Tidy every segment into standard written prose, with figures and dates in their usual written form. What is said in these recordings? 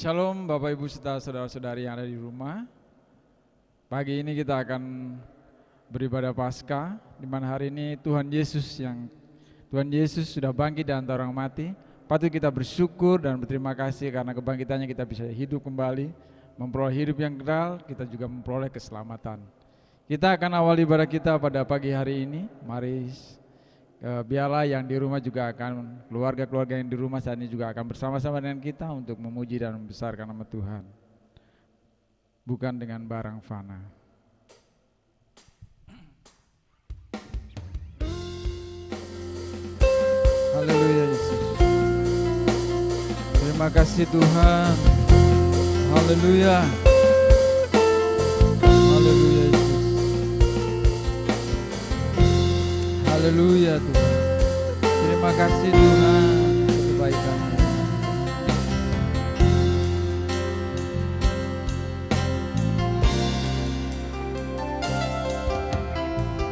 Shalom Bapak Ibu serta saudara-saudari yang ada di rumah. Pagi ini kita akan beribadah Paskah, di mana hari ini Tuhan Yesus sudah bangkit dari antara orang mati. Patut kita bersyukur dan berterima kasih karena kebangkitannya kita bisa hidup kembali, memperoleh hidup yang kekal, kita juga memperoleh keselamatan. Kita akan awal ibadah kita pada pagi hari ini. Mari biarlah yang di rumah juga akan, keluarga-keluarga yang di rumah saat ini juga akan bersama-sama dengan kita untuk memuji dan membesarkan nama Tuhan, bukan dengan barang fana. Haleluya Yesus. Terima kasih Tuhan. Haleluya. Haleluya Yesus. Haleluya Tuhan. Terima kasih Tuhan untuk kebaikan-Mu.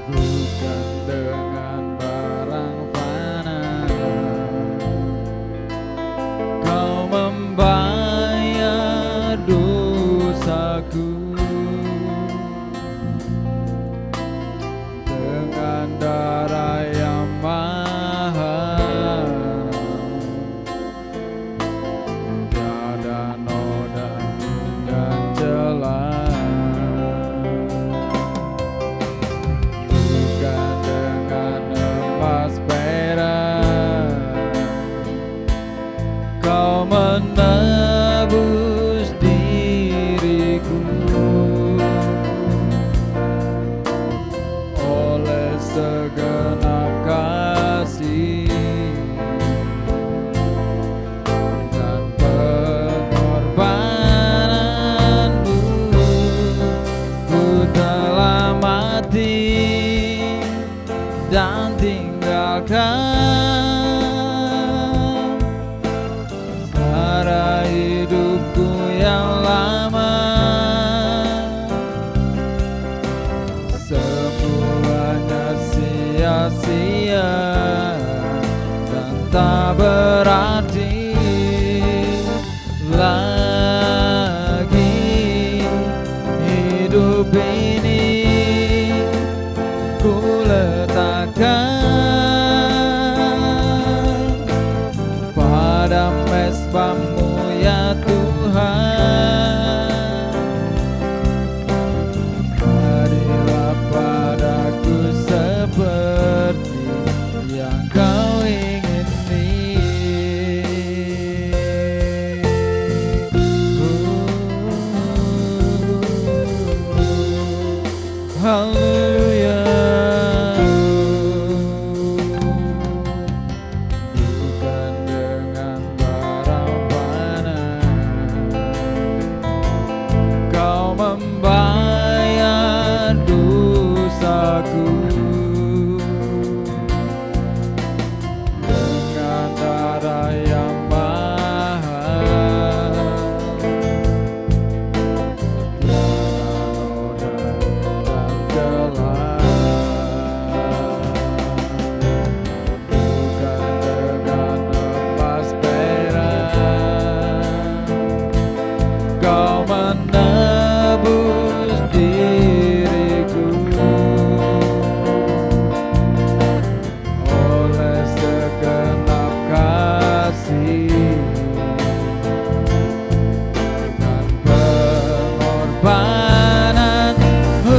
Bukan dengan barang fana Kau membayar dosaku, dengan darah yang mahal, tiada noda dan celah. Bukan dengan emas perak Kau menebus diriku, oleh segenap kasih dan pengorbananmu, ku telah mati dan tinggalkan cara hidupku yang lama. Semuanya sia-sia dan tak berarti lagi. Hidup ini ku letakkan pada mezbah-Mu ya Tuhan. Berilah padaku seperti yang Kau ingini. Haleluya. Bukan dengan barang fana Kau membayar dosaku, dengan darah yang mahal, tiada noda dan celah. Bukan dengan emas perak Kau menebus diriku, oleh segenap kasih dan pengorbananmu,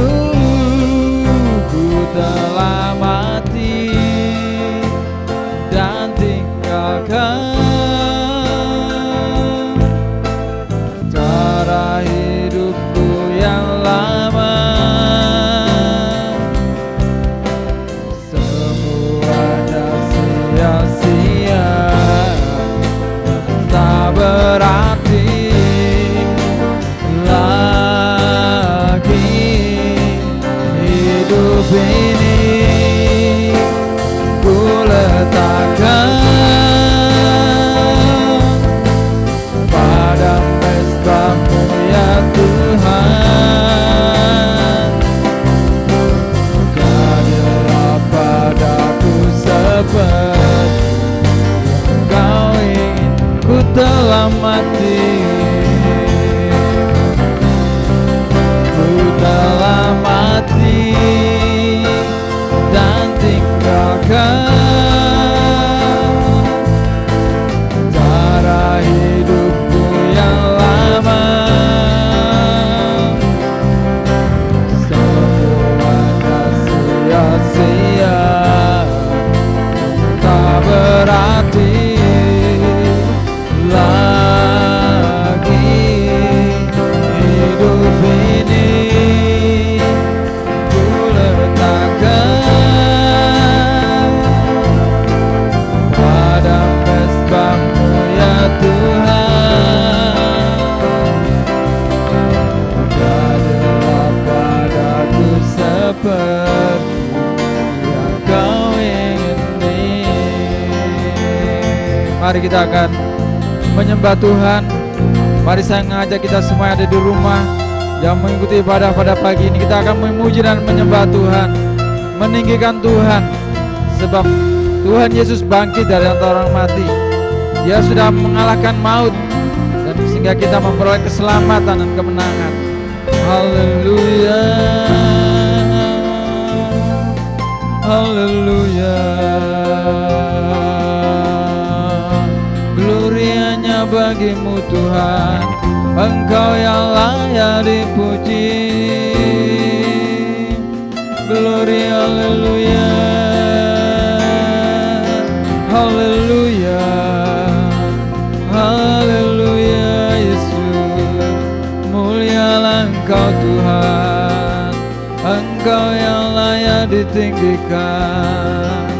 ku telah mati dan tinggalkan cara hidupku yang lama. Semuanya sia-sia dan tak berarti lagi. Hidup ini ku letakkan pada mezbah-Mu ya Tuhan. Berilah padaku seperti yang Kau ingin. Ku telah mati seperti yang Kau ingini. Mari kita akan menyembah Tuhan. Mari saya mengajak kita semua yang ada di rumah yang mengikuti ibadah pada pagi ini, kita akan memuji dan menyembah Tuhan, meninggikan Tuhan, sebab Tuhan Yesus bangkit dari antara orang mati. Dia sudah mengalahkan maut, dan sehingga kita memperoleh keselamatan dan kemenangan. Haleluya, haleluya. Glorianya bagimu Tuhan, Engkau yang layak dipuji. Glory, haleluya, haleluya, haleluya. Yesus, mulialah Engkau Tuhan, Engkau yang layak ditinggikan,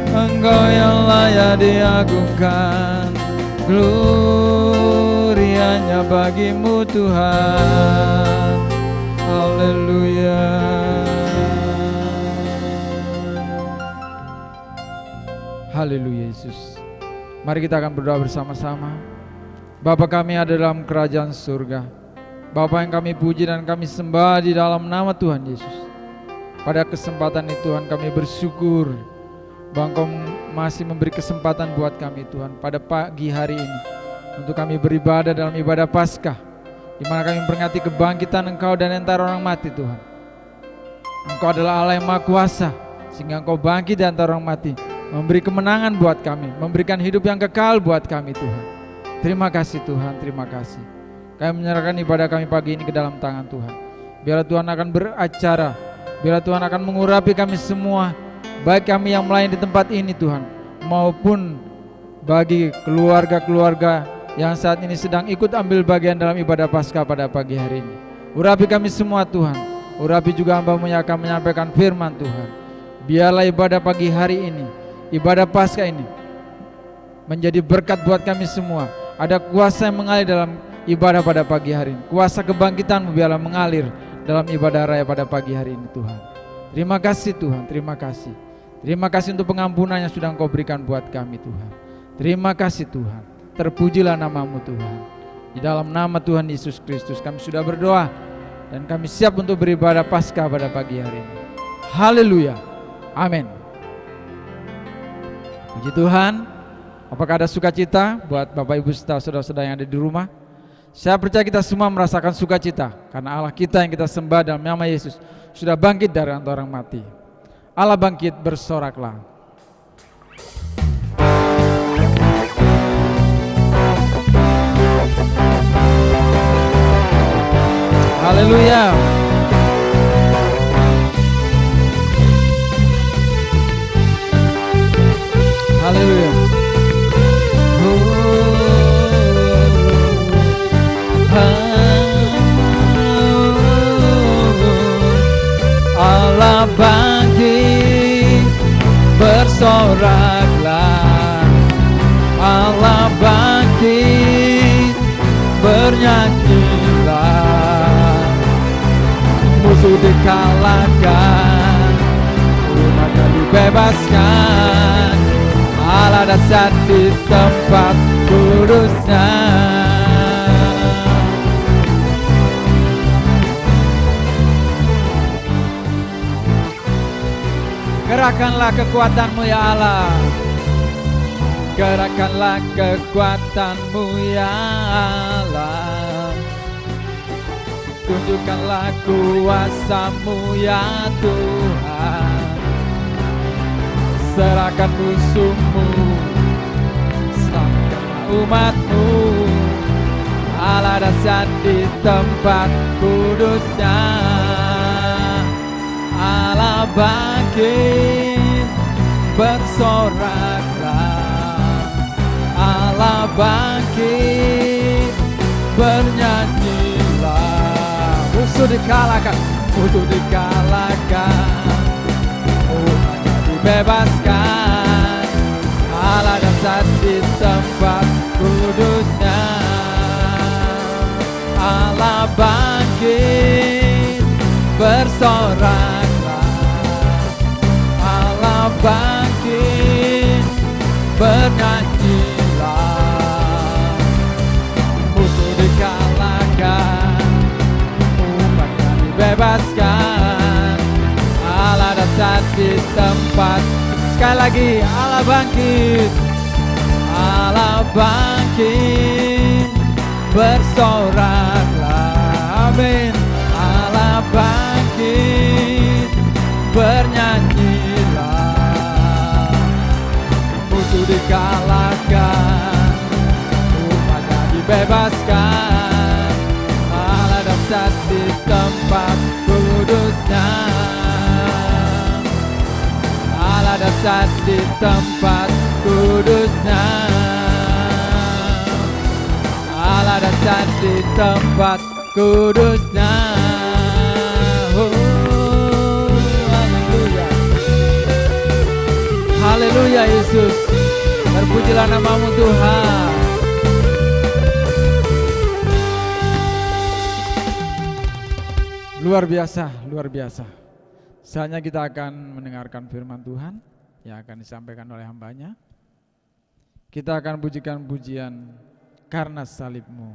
Engkau yang layak diagungkan. Glorianya bagimu Tuhan, haleluya. Haleluya Yesus. Mari kita akan berdoa bersama-sama. Bapa kami ada dalam kerajaan surga, Bapa yang kami puji dan kami sembah di dalam nama Tuhan Yesus. Pada kesempatan ini Tuhan, kami bersyukur bahwa Engkau masih memberi kesempatan buat kami Tuhan pada pagi hari ini untuk kami beribadah dalam ibadah Paskah, di mana kami memperingati kebangkitan Engkau dan antara orang mati Tuhan. Engkau adalah Allah yang Maha Kuasa, sehingga Engkau bangkit dari antara orang mati, memberi kemenangan buat kami, memberikan hidup yang kekal buat kami Tuhan. Terima kasih Tuhan, terima kasih. Kami menyerahkan ibadah kami pagi ini ke dalam tangan Tuhan. Biarlah Tuhan akan beracara, biarlah Tuhan akan mengurapi kami semua, baik kami yang melayani di tempat ini Tuhan, maupun bagi keluarga-keluarga yang saat ini sedang ikut ambil bagian dalam ibadah Paskah pada pagi hari ini. Urapi kami semua Tuhan, urapi juga hamba-Mu yang akan menyampaikan firman Tuhan. Biarlah ibadah pagi hari ini, ibadah Paskah ini menjadi berkat buat kami semua. Ada kuasa yang mengalir dalam ibadah pada pagi hari ini. Kuasa kebangkitan-Mu biarlah mengalir dalam ibadah raya pada pagi hari ini Tuhan. Terima kasih Tuhan, terima kasih. Terima kasih untuk pengampunan yang sudah Engkau berikan buat kami Tuhan. Terima kasih Tuhan. Terpujilah nama-Mu Tuhan. Di dalam nama Tuhan Yesus Kristus kami sudah berdoa, dan kami siap untuk beribadah Paskah pada pagi hari ini. Haleluya. Amin. Puji Tuhan. Apakah ada sukacita buat Bapak Ibu serta saudara-saudara yang ada di rumah? Saya percaya kita semua merasakan sukacita karena Allah kita yang kita sembah dalam nama Yesus sudah bangkit dari antara orang mati. Allah bangkit, bersoraklah. Haleluya. Haleluya. Allah bangkit, bersoraklah. Allah bangkit, bernyanyilah. Musuh dikalahkan, umatnya dibebaskan. Allah dahsyat di tempat kudusnya. Gerakkanlah kekuatan-Mu ya Allah, gerakkanlah kekuatan-Mu ya Allah, tunjukkanlah kuasa-Mu ya Tuhan. Serahkan musuh-Mu, selamatkanlah umat-Mu. Allah dahsyat di tempat kudusnya. Allah bangkit, bersoraklah. Allah bangkit, bernyanyilah. Musuh dikalahkan, musuh dikalahkan, umatnya dibebaskan. Allah dahsyat di tempat kudusnya. Allah bangkit, bersorak. bernyanyilah. Musuh dikalahkan, umatnya dibebaskan. Allah dasar di tempat. Sekali lagi, Allah bangkit, Allah bangkit, bersoraklah, amin. Allah bangkit, bernyanyilah. Musuh dikalahkan, umatnya dibebaskan. Allah dasar di tempat kudusnya. Allah dasar di tempat kudusnya. Allah dasar di tempat kudusnya. Oh, haleluya. Haleluya Yesus. Terpujilah namamu Tuhan. Luar biasa, luar biasa. Saatnya kita akan mendengarkan firman Tuhan yang akan disampaikan oleh hambanya. Kita akan pujikan pujian Karena Salibmu.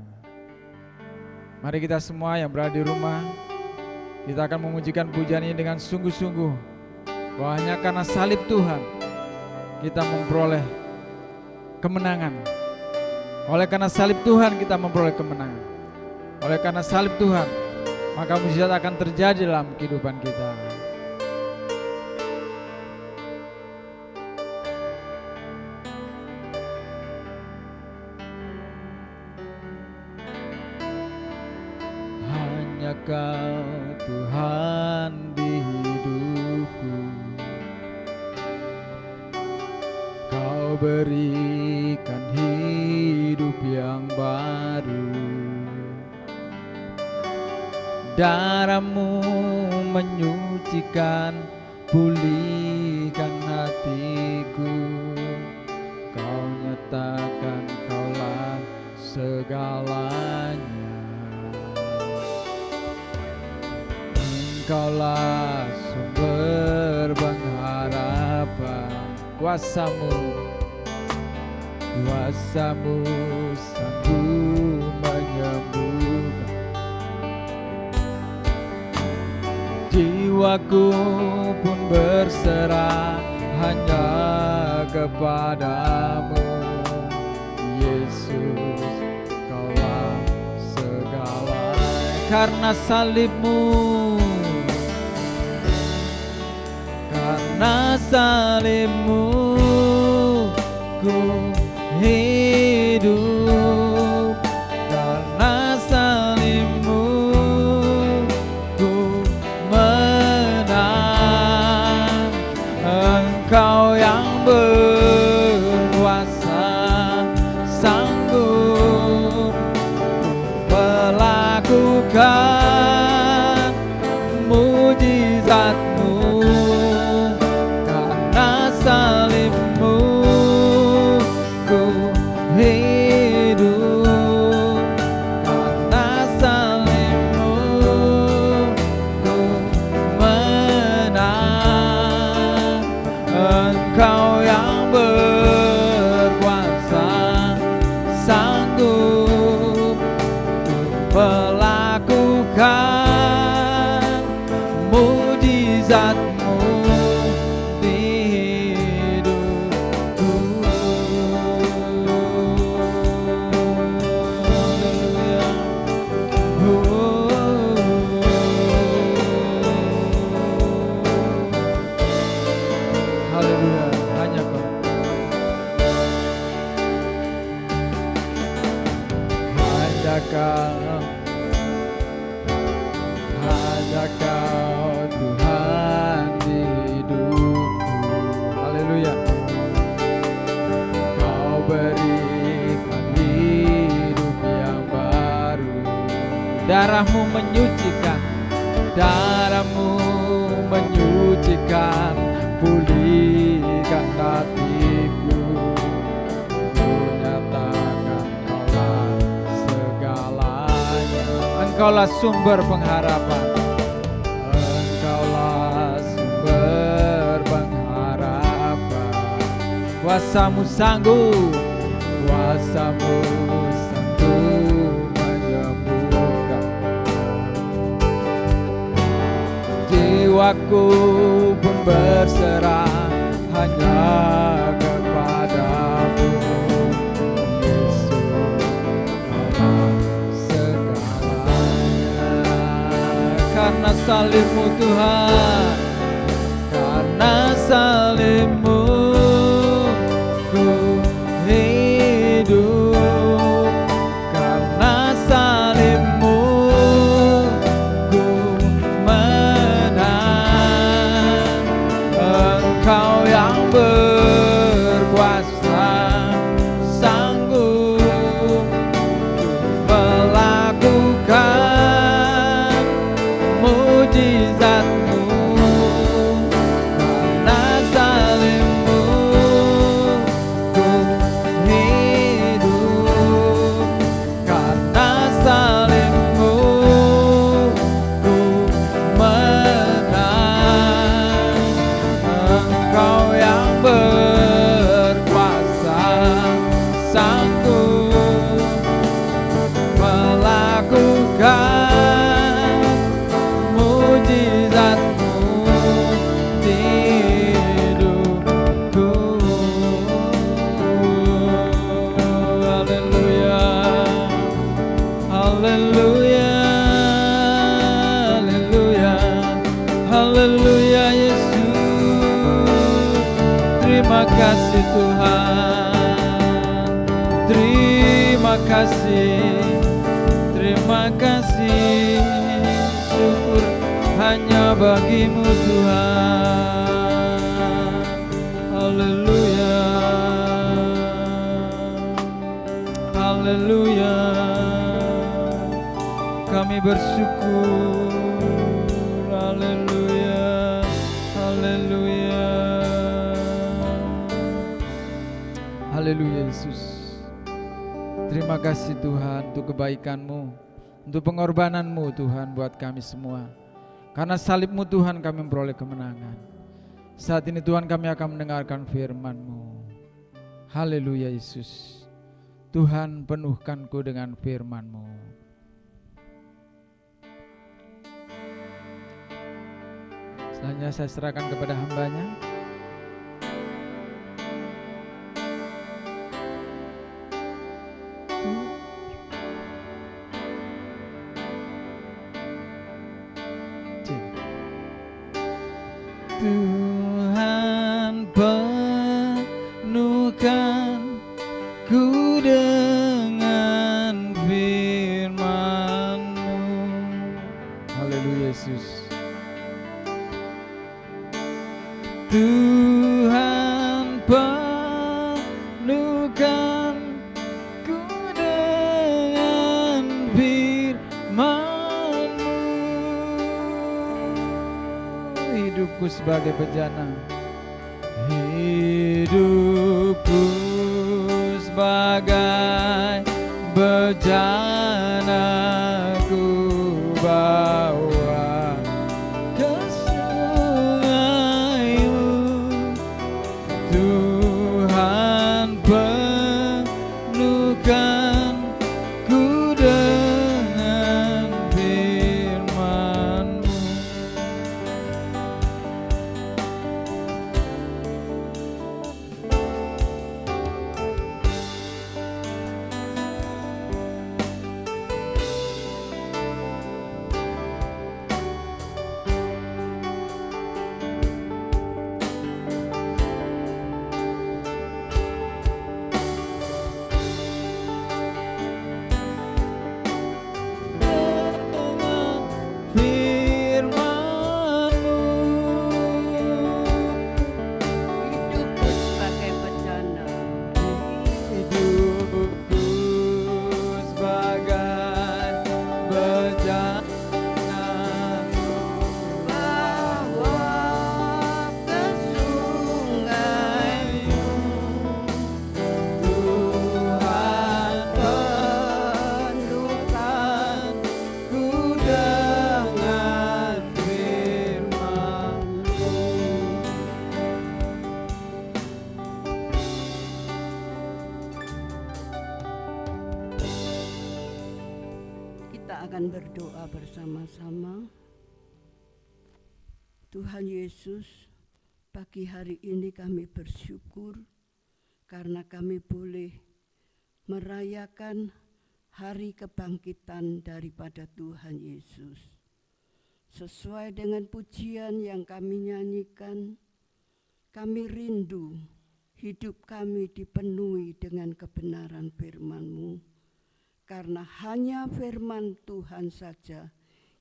Mari kita semua yang berada di rumah, kita akan memujikan pujian ini dengan sungguh-sungguh, bahwa hanya karena salib Tuhan kita memperoleh kemenangan. Oleh karena salib Tuhan kita memperoleh kemenangan. Oleh karena salib Tuhan, maka mujizat akan terjadi dalam kehidupan kita. Hanya Kau Tuhan di hidupku, Kau berikan hidup yang baru. Darah-Mu menyucikan, pulihkan hatiku. Kau nyatakan Kaulah segalanya. Engkaulah sumber pengharapan. Kuasa-Mu sanggup menyembuhkan. Jiwaku pun berserah hanya kepadamu. Yesus, Kaulah segalanya. Karena salib-Mu, karena salib-Mu ku hidup. Karena salib-Mu ku menang. Engkau yang berkuasa, sanggup melakukan mujizat-Mu. Karena salib-Mu ku hidup. Karena salib-Mu ku menang. Engkau yang berkuasa, sanggup melakukan mujizat-Mu di hidupku. Haleluya. Haleluya, hanya Kau. Hanya Kau, hanya Kau Tuhan di hidupku. Haleluya. Kau berikan hidup yang baru. Darah-Mu menyucikan, darah-Mu menyucikan, pulihkan hatiku. Ku nyatakan Kaulah segalanya. Engkaulah sumber pengharapan. Engkaulah sumber pengharapan. Kuasamu sanggup, kuasamu sanggup menyembuhkan. Jiwaku pun berserah hanya kepadamu, Yesus Allah segalanya. Karena salibmu Tuhan, karena salibmu ku hidup, karena salibmu ku menang. Engkau yang berkuasa sanggup melakukan mujizat-Mu. Karena salibmu ku hidup, karena salibmu ku menang. Engkau yang berkuasa sanggup melakukan mujizat-Mu di hidupku. Haleluya, haleluya, haleluya, haleluya Yesus. Terima kasih Tuhan, terima kasih, terima kasih. Syukur hanya bagi-Mu Tuhan. Haleluya, haleluya. Kami bersyukur. Haleluya, haleluya. Haleluya Yesus. Terima kasih Tuhan untuk kebaikan-Mu, untuk pengorbanan-Mu Tuhan buat kami semua. Karena salib-Mu Tuhan kami memperoleh kemenangan. Saat ini Tuhan kami akan mendengarkan firman-Mu. Haleluya Yesus. Tuhan penuhkanku dengan firman-Mu. Selanjutnya saya serahkan kepada hamba-Nya. Tuhan penuhkan ku dengan firman-Mu. Haleluya Yesus. Tuhan penuhkan ku dengan firman-Mu. Hidupku sebagai bejana, hidupku sebagai bejana ku bawa ke sungai-Mu. Tuhan penuhkan ku dengan firman-Mu. akan berdoa bersama-sama. Tuhan Yesus, pagi hari ini kami bersyukur karena kami boleh merayakan hari kebangkitan daripada Tuhan Yesus. Sesuai dengan pujian yang kami nyanyikan, kami rindu hidup kami dipenuhi dengan kebenaran firman-Mu. Karena hanya firman Tuhan saja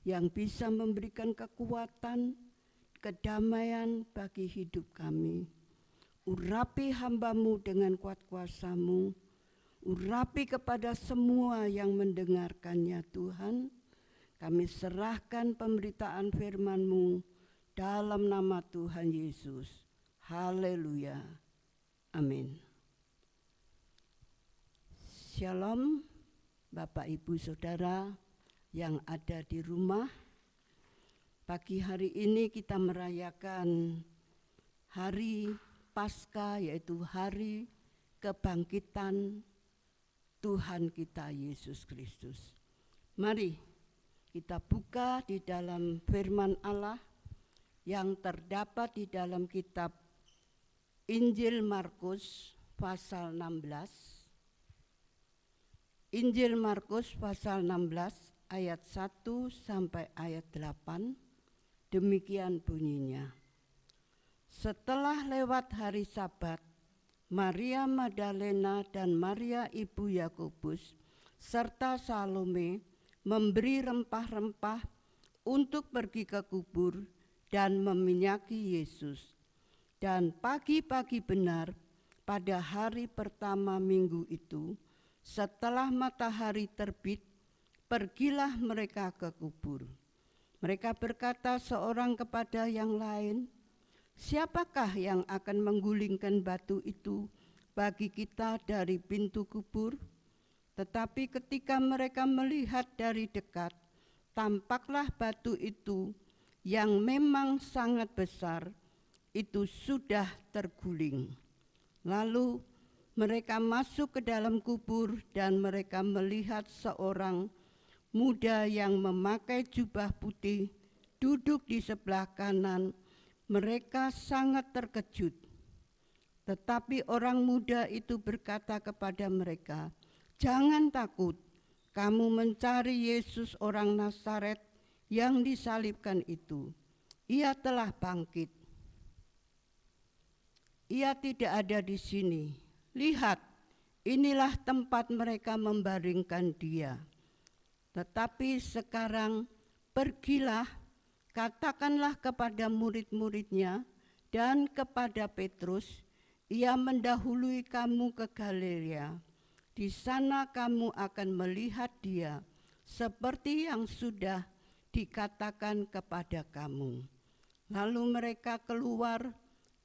yang bisa memberikan kekuatan, kedamaian bagi hidup kami. Urapi hamba-Mu dengan kuat kuasa-Mu, urapi kepada semua yang mendengarkannya Tuhan. Kami serahkan pemberitaan firman-Mu dalam nama Tuhan Yesus. Haleluya. Amin. Shalom. Bapak, Ibu, Saudara yang ada di rumah, pagi hari ini kita merayakan hari Paskah, yaitu hari kebangkitan Tuhan kita Yesus Kristus. Mari kita buka di dalam firman Allah yang terdapat di dalam kitab Injil Markus pasal 16. Injil Markus pasal 16 ayat 1 sampai ayat 8, demikian bunyinya. Setelah lewat hari Sabat, Maria Magdalena dan Maria ibu Yakobus serta Salome memberi rempah-rempah untuk pergi ke kubur dan meminyaki Yesus. Dan pagi-pagi benar pada hari pertama minggu itu, setelah matahari terbit, pergilah mereka ke kubur. Mereka berkata seorang kepada yang lain, "Siapakah yang akan menggulingkan batu itu bagi kita dari pintu kubur?" Tetapi ketika mereka melihat dari dekat, tampaklah batu itu yang memang sangat besar, itu sudah terguling. Lalu mereka masuk ke dalam kubur dan mereka melihat seorang muda yang memakai jubah putih duduk di sebelah kanan. Mereka sangat terkejut. Tetapi orang muda itu berkata kepada mereka, "Jangan takut, kamu mencari Yesus orang Nazaret yang disalibkan itu. Ia telah bangkit. Ia tidak ada di sini. Lihat, inilah tempat mereka membaringkan dia. Tetapi sekarang pergilah, katakanlah kepada murid-muridnya dan kepada Petrus, ia mendahului kamu ke Galilea. Di sana kamu akan melihat dia, seperti yang sudah dikatakan kepada kamu." Lalu mereka keluar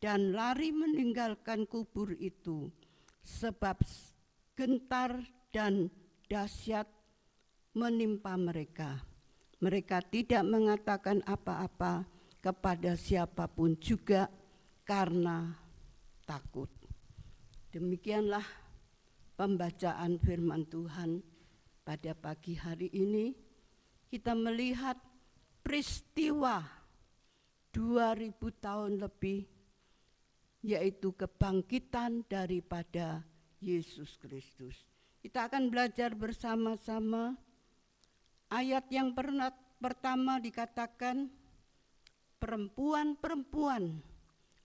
dan lari meninggalkan kubur itu, sebab gentar dan dahsyat menimpa mereka. Mereka tidak mengatakan apa-apa kepada siapapun juga karena takut. Demikianlah pembacaan firman Tuhan pada pagi hari ini. Kita melihat peristiwa 2000 tahun lebih, yaitu kebangkitan daripada Yesus Kristus. Kita akan belajar bersama-sama. Ayat yang pertama dikatakan, perempuan-perempuan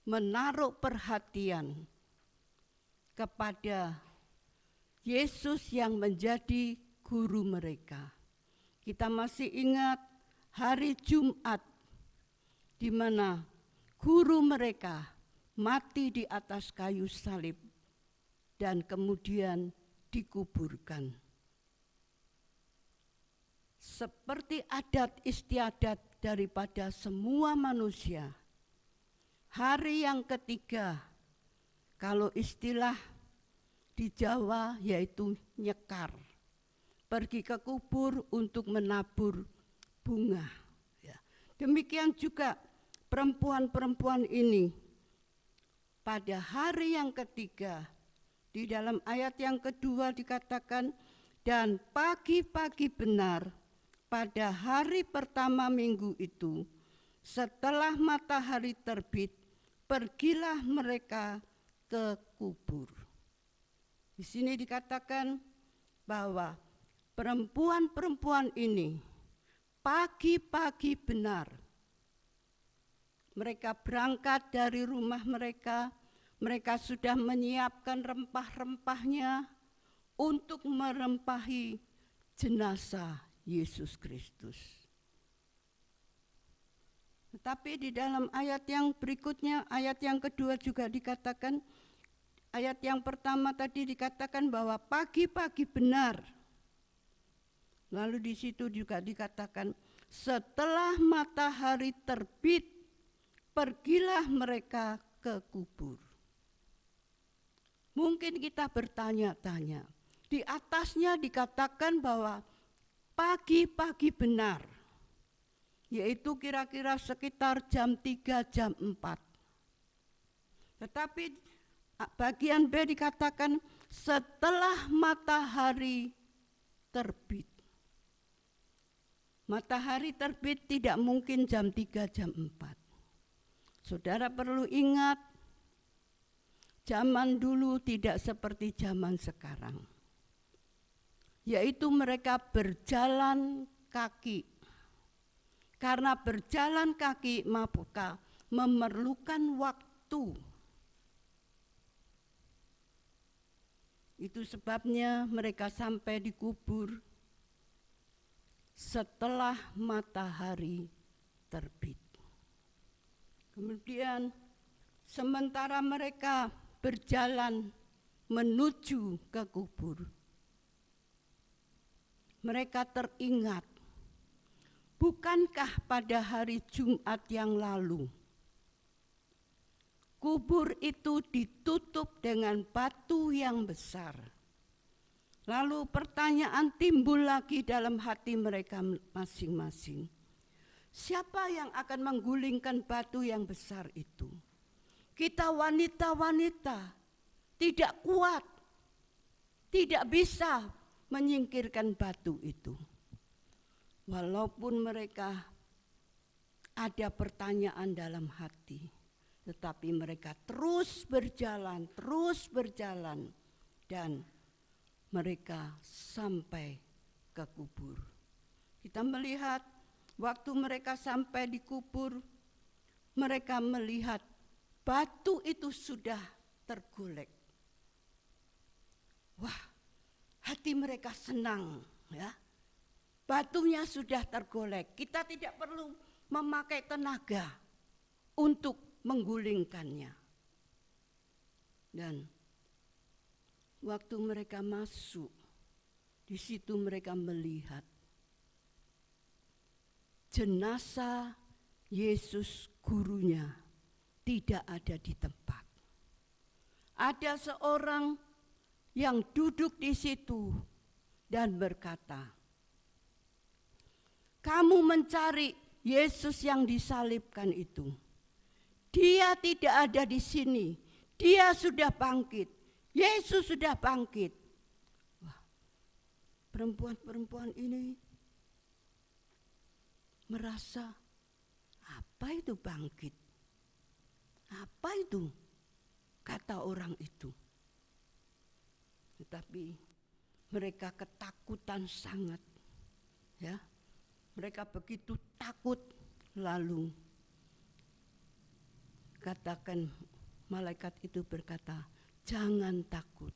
menaruh perhatian kepada Yesus yang menjadi guru mereka. Kita masih ingat hari Jumat di mana guru mereka mati di atas kayu salib dan kemudian dikuburkan. Seperti adat istiadat daripada semua manusia, hari yang ketiga, kalau istilah di Jawa yaitu nyekar, pergi ke kubur untuk menabur bunga. Demikian juga perempuan-perempuan ini pada hari yang ketiga, di dalam ayat yang kedua dikatakan, dan pagi-pagi benar pada hari pertama minggu itu, setelah matahari terbit, pergilah mereka ke kubur. Di sini dikatakan bahwa perempuan-perempuan ini pagi-pagi benar mereka berangkat dari rumah mereka, mereka sudah menyiapkan rempah-rempahnya untuk merempahi jenazah Yesus Kristus. Tetapi di dalam ayat yang berikutnya, ayat yang kedua juga dikatakan, ayat yang pertama tadi dikatakan bahwa pagi-pagi benar. Lalu di situ juga dikatakan setelah matahari terbit, pergilah mereka ke kubur. Mungkin kita bertanya-tanya, di atasnya dikatakan bahwa pagi-pagi benar, yaitu kira-kira sekitar jam 3, jam 4. Tetapi bagian B dikatakan setelah matahari terbit. Matahari terbit tidak mungkin jam 3, jam 4. Saudara perlu ingat, zaman dulu tidak seperti zaman sekarang. Yaitu mereka berjalan kaki. Karena berjalan kaki maka memerlukan waktu. Itu sebabnya mereka sampai di kubur setelah matahari terbit. Kemudian sementara mereka berjalan menuju ke kubur, mereka teringat, bukankah pada hari Jumat yang lalu kubur itu ditutup dengan batu yang besar? Lalu pertanyaan timbul lagi dalam hati mereka masing-masing. Siapa yang akan menggulingkan batu yang besar itu? Kita wanita-wanita tidak kuat, tidak bisa menyingkirkan batu itu. Walaupun mereka ada pertanyaan dalam hati, tetapi mereka terus berjalan, dan mereka sampai ke kubur. Kita melihat waktu mereka sampai di kubur, mereka melihat batu itu sudah tergolek. Wah, hati mereka senang, ya. Batunya sudah tergolek. Kita tidak perlu memakai tenaga untuk menggulingkannya. Dan waktu mereka masuk, di situ mereka melihat jenazah Yesus gurunya tidak ada di tempat. Ada seorang yang duduk di situ dan berkata, "Kamu mencari Yesus yang disalibkan itu. Dia tidak ada di sini. Dia sudah bangkit. Yesus sudah bangkit." Wah, perempuan-perempuan ini merasa, apa itu bangkit? Apa itu? Kata orang itu. Tetapi mereka ketakutan sangat, ya. Mereka begitu takut, lalu katakan malaikat itu berkata, "Jangan takut.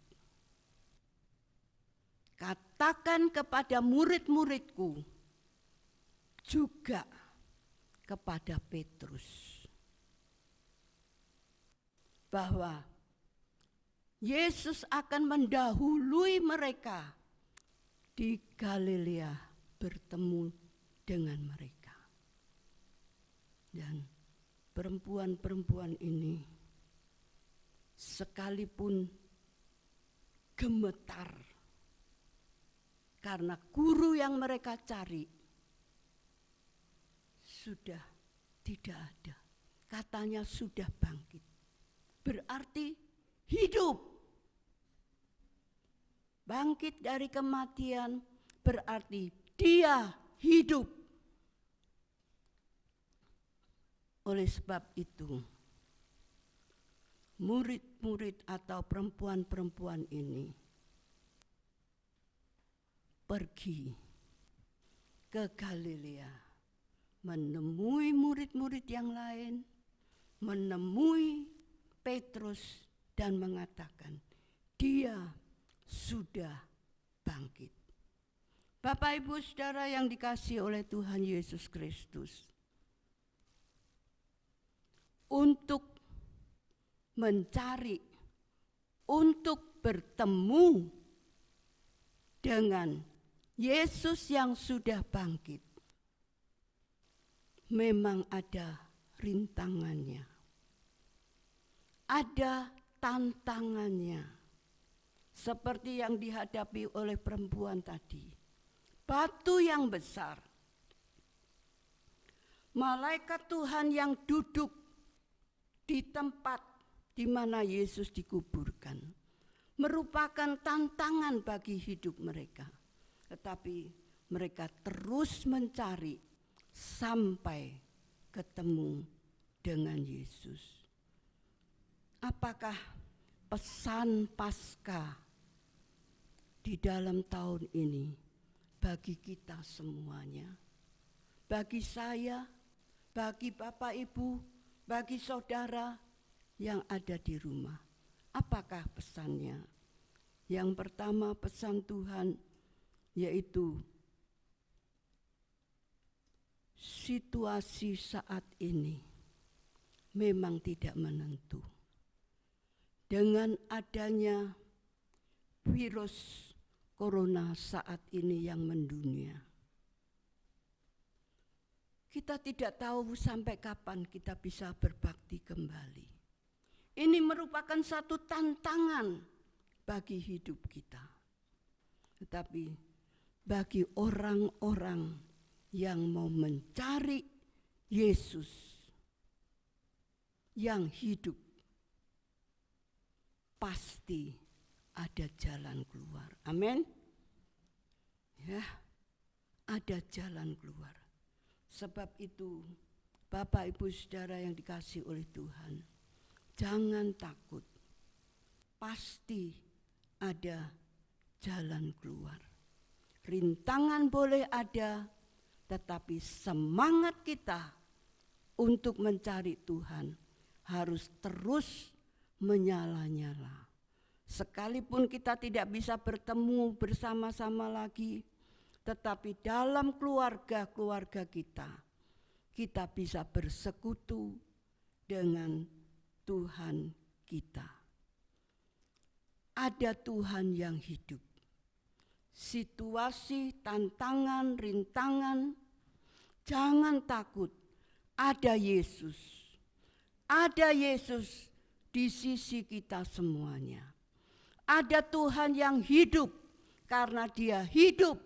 Katakan kepada murid-muridku, juga kepada Petrus, bahwa Yesus akan mendahului mereka di Galilea bertemu dengan mereka." Dan perempuan-perempuan ini sekalipun gemetar karena guru yang mereka cari sudah tidak ada. Katanya sudah bangkit. Berarti hidup. Bangkit dari kematian berarti dia hidup. Oleh sebab itu, murid-murid atau perempuan-perempuan ini pergi ke Galilea, menemui murid-murid yang lain, menemui Petrus dan mengatakan, dia sudah bangkit. Bapak, Ibu, Saudara yang dikasihi oleh Tuhan Yesus Kristus, untuk mencari, untuk bertemu dengan Yesus yang sudah bangkit, memang ada rintangannya, ada tantangannya, seperti yang dihadapi oleh perempuan tadi. Batu yang besar, malaikat Tuhan yang duduk di tempat di mana Yesus dikuburkan, merupakan tantangan bagi hidup mereka. Tetapi mereka terus mencari sampai ketemu dengan Yesus. Apakah pesan Paskah di dalam tahun ini bagi kita semuanya? Bagi saya, bagi Bapak Ibu, bagi saudara yang ada di rumah. Apakah pesannya? Yang pertama, pesan Tuhan yaitu situasi saat ini memang tidak menentu. Dengan adanya virus corona saat ini yang mendunia, kita tidak tahu sampai kapan kita bisa berbakti kembali. Ini merupakan satu tantangan bagi hidup kita. Tetapi bagi orang-orang yang mau mencari Yesus yang hidup, pasti ada jalan keluar. Amin. Ya, ada jalan keluar. Sebab itu, Bapak, Ibu, Saudara yang dikasihi oleh Tuhan, jangan takut. Pasti ada jalan keluar. Rintangan boleh ada, tetapi semangat kita untuk mencari Tuhan harus terus menyala-nyala. Sekalipun kita tidak bisa bertemu bersama-sama lagi, tetapi dalam keluarga-keluarga kita bisa bersekutu dengan Tuhan kita. Ada Tuhan yang hidup. Situasi, tantangan, rintangan, jangan takut. Ada Yesus. Ada Yesus di sisi kita semuanya. Ada Tuhan yang hidup. Karena Dia hidup,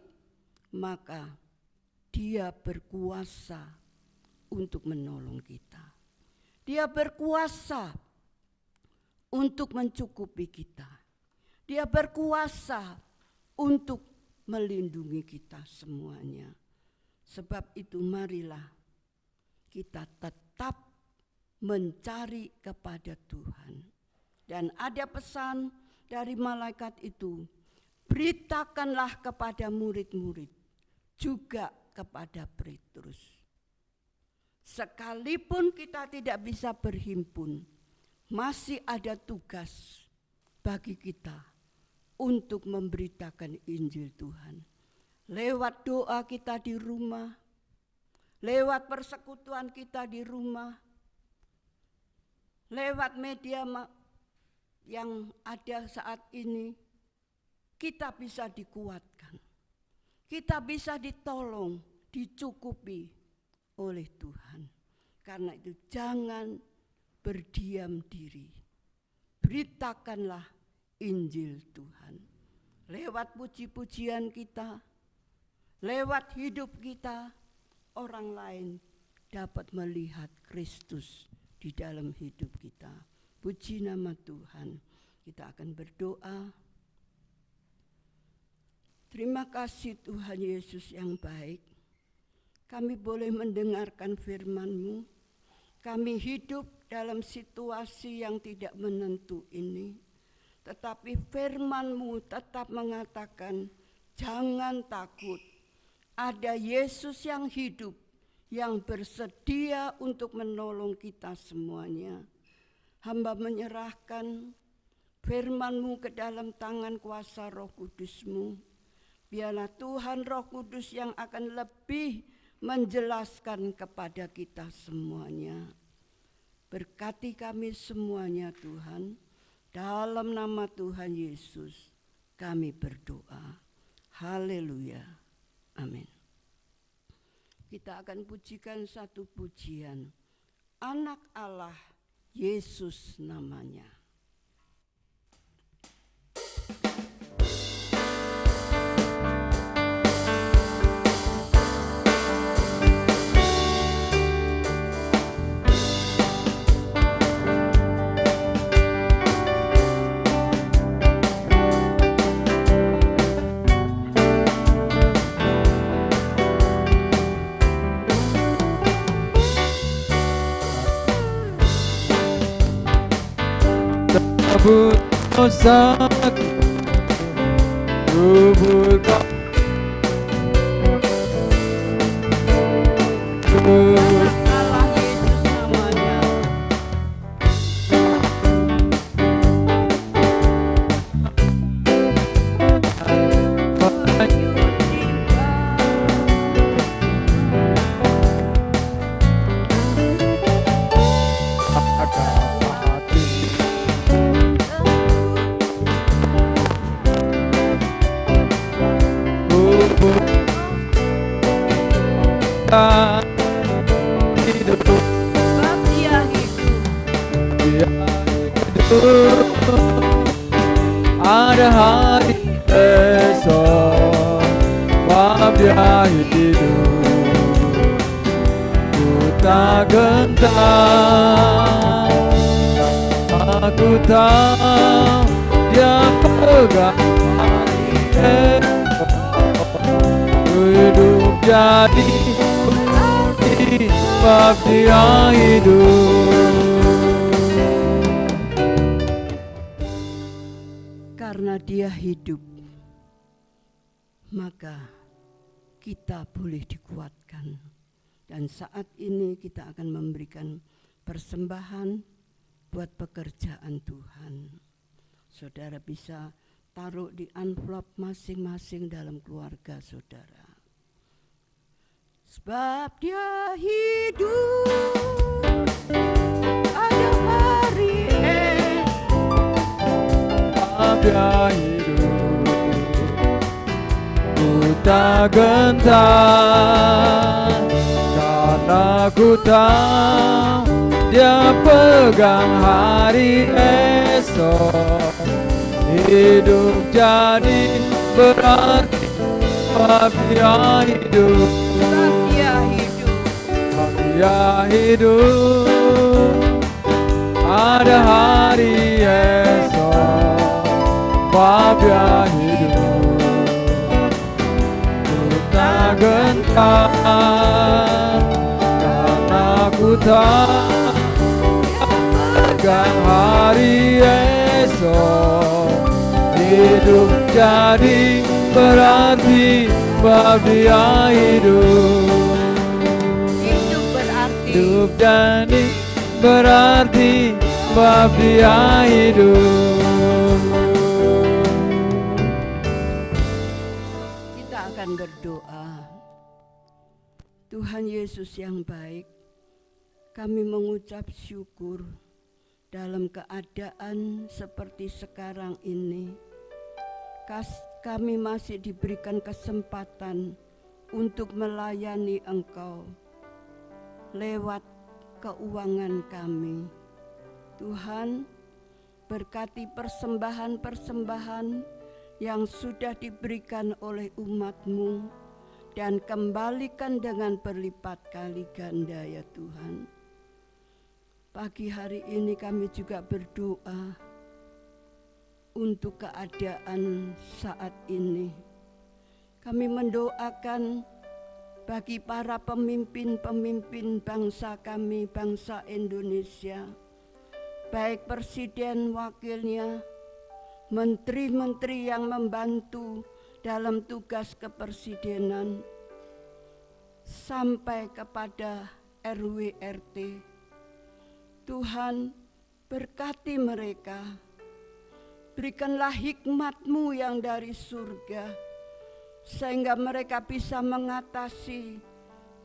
maka Dia berkuasa untuk menolong kita. Dia berkuasa untuk mencukupi kita. Dia berkuasa untuk melindungi kita semuanya. Sebab itu marilah kita tetap mencari kepada Tuhan. Dan ada pesan dari malaikat itu, beritakanlah kepada murid-murid, juga kepada Petrus. Sekalipun kita tidak bisa berhimpun, masih ada tugas bagi kita untuk memberitakan Injil Tuhan. Lewat doa kita di rumah, lewat persekutuan kita di rumah, lewat media yang ada saat ini, kita bisa dikuatkan. Kita bisa ditolong, dicukupi oleh Tuhan. Karena itu jangan berdiam diri. Beritakanlah Injil Tuhan. Lewat puji-pujian kita, lewat hidup kita, orang lain dapat melihat Kristus di dalam hidup kita. Puji nama Tuhan. Kita akan berdoa. Terima kasih Tuhan Yesus yang baik. kami boleh mendengarkan firman-Mu. Kami hidup dalam situasi yang tidak menentu ini, tetapi firman-Mu tetap mengatakan, jangan takut. Ada Yesus yang hidup, yang bersedia untuk menolong kita semuanya. Hamba menyerahkan firman-Mu ke dalam tangan kuasa Roh Kudus-Mu. Biarlah Tuhan Roh Kudus yang akan lebih menjelaskan kepada kita semuanya. Berkati kami semuanya Tuhan. Dalam nama Tuhan Yesus kami berdoa. Haleluya. Amin. Kita akan pujikan satu pujian. Anak Allah, Yesus namanya. Sebut dosaku, kuburkan Allah Yesus namanya. hidup, Sebab Dia hidup. Dia hidup. Ada hari esok, sebab Dia hidup. Ku tak gentar, aku tahu Dia pegang hari esok. Ku hidup jadi bukti, sebab Dia hidup. Karena Dia hidup, maka kita boleh dikuatkan. Dan saat ini kita akan memberikan persembahan buat pekerjaan Tuhan. Saudara bisa taruh di amplop masing-masing dalam keluarga saudara. Sebab Dia hidup, ada hari Sebab Dia hidup, ku tak gentar, karena ku tahu Dia pegang hari esok. Hidup jadi berarti, sebab Dia hidup. Sebab Dia hidup. Sebab Dia hidup, ada hari esok. Sebab Dia hidup, ku tak gentar, karena ku tahu pegang hari esok. Hidup jadi berarti, sebab Dia hidup. Hidup berarti. Hidup jadi berarti, sebab Dia hidup. Kita akan berdoa. Tuhan Yesus yang baik, kami mengucap syukur dalam keadaan seperti sekarang ini. Kami masih diberikan kesempatan untuk melayani Engkau lewat keuangan kami. Tuhan, berkati persembahan-persembahan yang sudah diberikan oleh umat-Mu dan kembalikan dengan berlipat kali ganda ya Tuhan. Pagi hari ini kami juga berdoa untuk keadaan saat ini. Kami mendoakan bagi para pemimpin-pemimpin bangsa kami, bangsa Indonesia, baik presiden, wakilnya, menteri-menteri yang membantu dalam tugas kepresidenan, sampai kepada RW RT. Tuhan, berkati mereka, berikanlah hikmat-Mu yang dari surga, sehingga mereka bisa mengatasi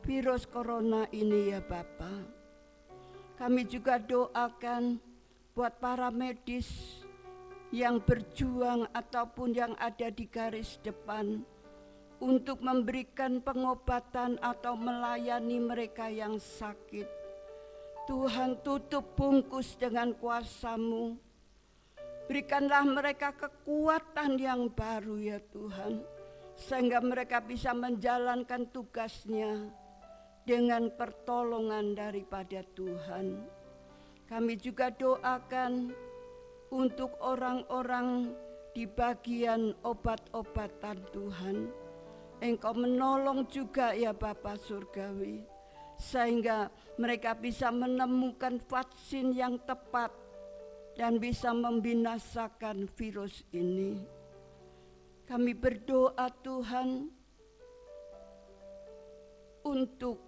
virus corona ini ya Bapa. Kami juga doakan buat para medis yang berjuang ataupun yang ada di garis depan untuk memberikan pengobatan atau melayani mereka yang sakit. Tuhan, tutup bungkus dengan kuasa-Mu. Berikanlah mereka kekuatan yang baru ya Tuhan, sehingga mereka bisa menjalankan tugasnya dengan pertolongan daripada Tuhan. Kami juga doakan untuk orang-orang di bagian obat-obatan Tuhan. Engkau menolong juga ya Bapa Surgawi, sehingga mereka bisa menemukan vaksin yang tepat dan bisa membinasakan virus ini. Kami berdoa Tuhan untuk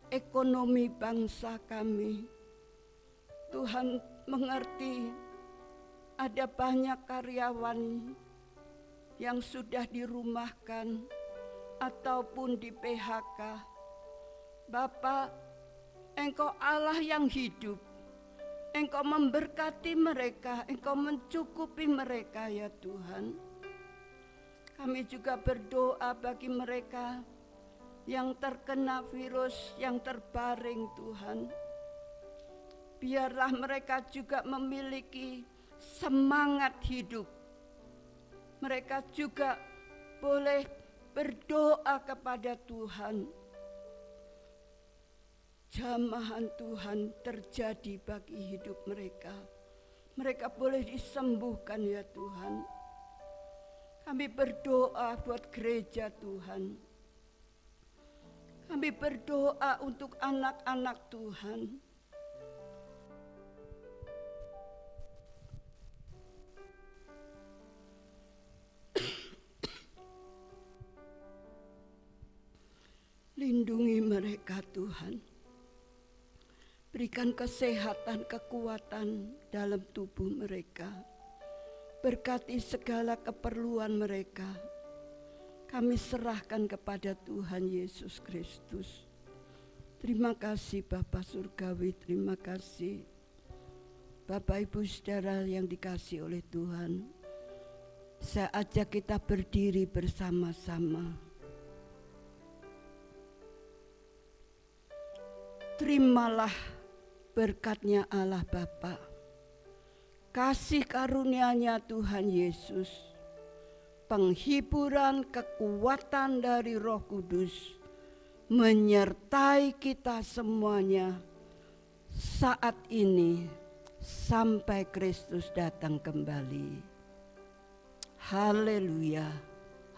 ekonomi bangsa kami. Tuhan mengerti ada banyak karyawan yang sudah dirumahkan ataupun di PHK. Bapa, Engkau Allah yang hidup. Engkau memberkati mereka, Engkau mencukupi mereka ya Tuhan. Kami juga berdoa bagi mereka yang terkena virus, yang terbaring Tuhan. Biarlah mereka juga memiliki semangat hidup. Mereka juga boleh berdoa kepada Tuhan. Jamahan Tuhan terjadi bagi hidup mereka. Mereka boleh disembuhkan ya Tuhan. Kami berdoa buat gereja Tuhan. Kami berdoa untuk anak-anak Tuhan. Lindungi mereka Tuhan. Berikan kesehatan, kekuatan dalam tubuh mereka. Berkati segala keperluan mereka. Kami serahkan kepada Tuhan Yesus Kristus. Terima kasih Bapa Surgawi, terima kasih Bapak Ibu Saudara yang dikasihi oleh Tuhan. Saya ajak kita berdiri bersama-sama. Terimalah berkat-Nya Allah Bapa, kasih karunia-Nya Tuhan Yesus, penghiburan kekuatan dari Roh Kudus menyertai kita semuanya saat ini sampai Kristus datang kembali. Haleluya,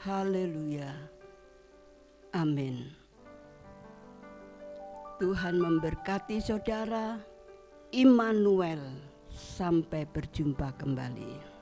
haleluya, amin. Tuhan memberkati saudara. Immanuel, sampai berjumpa kembali.